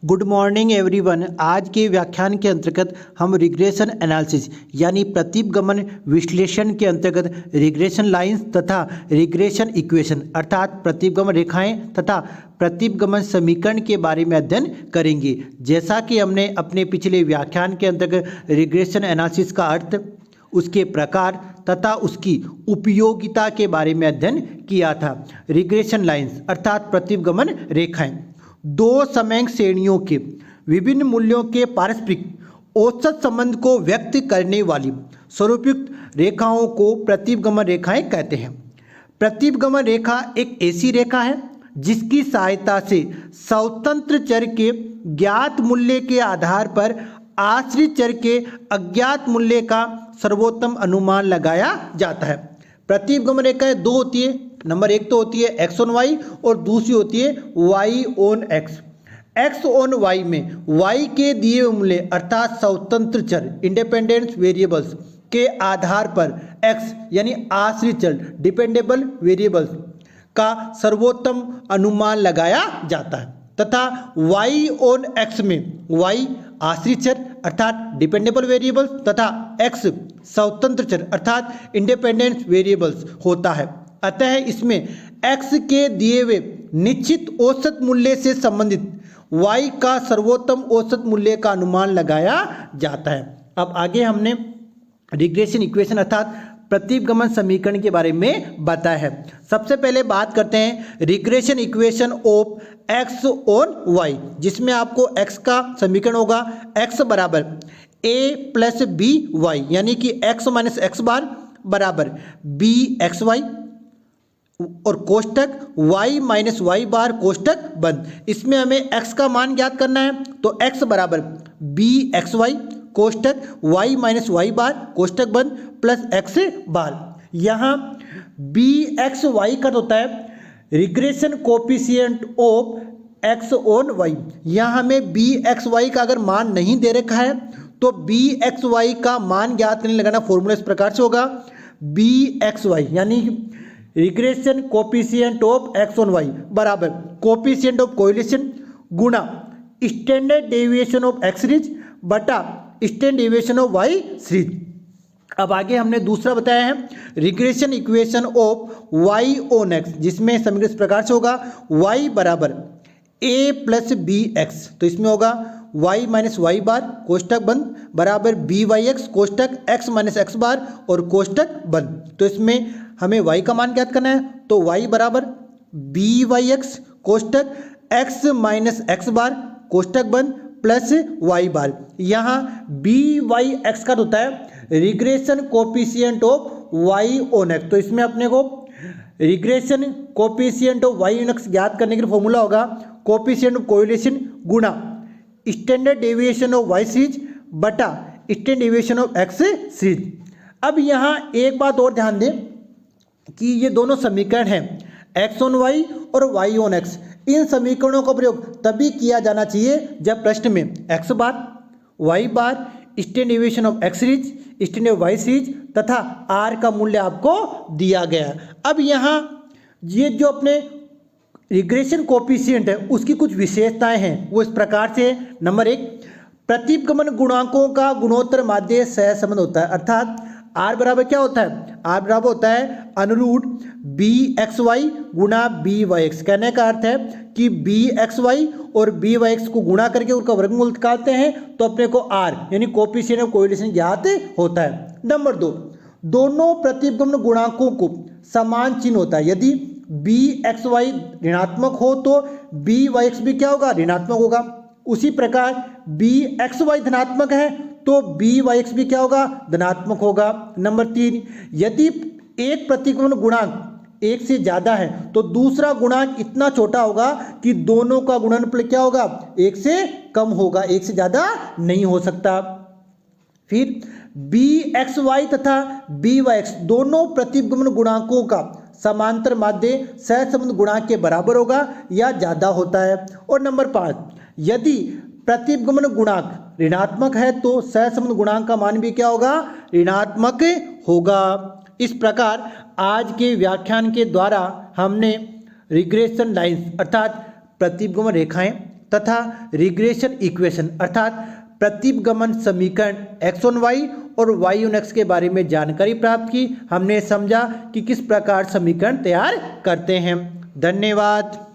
Good morning everyone. आज के व्याख्यान के अंतर्गत हम रिग्रेशन एनालिसिस यानी प्रतिगमन विश्लेषण के अंतर्गत रिग्रेशन लाइंस तथा रिग्रेशन इक्वेशन अर्थात प्रतिगमन रेखाएं तथा प्रतिगमन समीकरण के बारे में अध्ययन करेंगे। जैसा कि हमने अपने पिछले व्याख्यान के अंतर्गत रिग्रेशन एनालिसिस का अर्थ, उसके प्रकार तथा उसकी उपयोगिता के बारे में अध्ययन किया था। रिग्रेशन लाइंस अर्थात प्रतिगमन रेखाएं दो समयांक श्रेणियों के विभिन्न मूल्यों के पारस्परिक औसत संबंध को व्यक्त करने वाली स्वरूपयुक्त रेखाओं को प्रतिगमन रेखाएं कहते हैं। प्रतिगमन रेखा एक ऐसी रेखा है जिसकी सहायता से स्वतंत्र चर के ज्ञात मूल्य के आधार पर आश्रित चर के अज्ञात मूल्य का सर्वोत्तम अनुमान लगाया जाता है। प्रतिगमन रेखाएं दो होती है। नंबर एक तो होती है एक्स ऑन वाई और दूसरी होती है y on x. X on y में वाई के दिए हुए मूल्य अर्थात स्वतंत्र चर इंडिपेंडेंट वेरिएबल्स के आधार पर एक्स यानी आश्रित चर डिपेंडेबल वेरिएबल्स का सर्वोत्तम अनुमान लगाया जाता है तथा वाई ऑन एक्स में वाई आश्रित चर अर्थात डिपेंडेबल वेरिएबल्स तथा एक्स स्वतंत्र चर अर्थात इंडिपेंडेंट वेरिएबल्स होता है। अतः इसमें x के दिए हुए निश्चित औसत मूल्य से संबंधित y का सर्वोत्तम औसत मूल्य का अनुमान लगाया जाता है। अब आगे हमने रिग्रेशन इक्वेशन अर्थात प्रतिगमन समीकरण के बारे में बताया है। सबसे पहले बात करते हैं regression equation of x on y, जिसमें आपको x का समीकरण होगा x बराबर a प्लस बी वाई यानी कि x माइनस एक्स बार बराबर बी एक्स वाई और कोष्टक y माइनस वाई बार कोष्टक बंद। इसमें हमें x का मान ज्ञात करना है तो x बराबर बी एक्स वाई कोष्टक y माइनस वाई बार कोष्टक बंद प्लस x बार। यहाँ बी एक्स वाई का होता है regression coefficient of x on y। यहाँ हमें बी एक्स वाई का अगर मान नहीं दे रखा है तो बी एक्स वाई का मान ज्ञात करने लगाना फॉर्मूला इस प्रकार से होगा बी एक्स वाई यानी regression coefficient of x on y बराबर कोफिशिएंट ऑफ कोरिलेशन गुणा standard deviation of x series बटा standard deviation of y series. अब आगे हमने दूसरा बताया है regression equation of y on x, जिसमें समीकरण इस प्रकार से होगा y बराबर a प्लस बी एक्स। तो इसमें होगा y माइनस वाई बार कोष्टक बंद बराबर बी वाई एक्स कोष्टक x माइनस एक्स बार और कोष्टक बंद। तो इसमें हमें y का मान ज्ञात करना है तो y बराबर बी वाई एक्स कोष्टक x माइनस एक्स बार कोष्टक बंद प्लस y बार। यहाँ बी वाई एक्स का होता है regression coefficient of y on x। तो इसमें अपने को regression coefficient of y on x ज्ञात करने के लिए फॉर्मूला होगा कोफिशिएंट ऑफ कोरिलेशन गुणा standard deviation of y series बटा standard deviation of x series. अब यहाँ एक बात और ध्यान दें कि ये दोनों समीकरण हैं x ऑन y और y ऑन x। इन समीकरणों का प्रयोग तभी किया जाना चाहिए जब प्रश्न में x bar y bar standard deviation of x series standard y series तथा r का मूल्य आपको दिया गया है। अब यहाँ ये जो अपने रिग्रेशन कोफिशिएंट है उसकी कुछ विशेषताएं हैं, वो इस प्रकार से है। नंबर एक, प्रतिगमन गुणांकों का गुणोत्तर माध्य सहसंबंध होता है अर्थात r बराबर क्या होता है, r बराबर होता है अनुरूट बी एक्स वाई गुणा बी वाई एक्स। कहने का अर्थ है कि बी एक्स वाई और बी वाई एक्स को गुणा करके उनका वर्गमूल निकालते हैं तो अपने को r यानी कोफिशिएंट ऑफ कोरिलेशन ज्ञात होता है। नंबर दो, दोनों प्रतिगमन गुणांकों को समान चिन्ह होता है। यदि बी एक्स वाई ऋणात्मक हो तो बी वाई एक्स भी क्या होगा, ऋणात्मक होगा। उसी प्रकार बी एक्स वाई धनात्मक है तो बी वाई एक्स भी क्या होगा, धनात्मक होगा। नंबर तीन, यदि एक प्रतिगमन गुणांक एक से ज्यादा है तो दूसरा गुणांक इतना छोटा होगा कि दोनों का गुणनफल क्या होगा, एक से कम होगा, एक से ज्यादा नहीं हो सकता। फिर बी एक्स वाई तथा बी वाई एक्स दोनों प्रतिगमन गुणांकों का समांतर माध्य सहसंबंध गुणांक के बराबर होगा या ज्यादा होता है। और नंबर 5, यदि प्रतिगमन गुणांक ऋणात्मक है तो सहसंबंध गुणांक का मान भी क्या होगा, ऋणात्मक होगा। इस प्रकार आज के व्याख्यान के द्वारा हमने रिग्रेशन लाइंस अर्थात प्रतिगमन रेखाएं तथा रिग्रेशन इक्वेशन अर्थात प्रतिगमन समीकरण x1y और y1x के बारे में जानकारी प्राप्त की। हमने समझा कि किस प्रकार समीकरण तैयार करते हैं। धन्यवाद।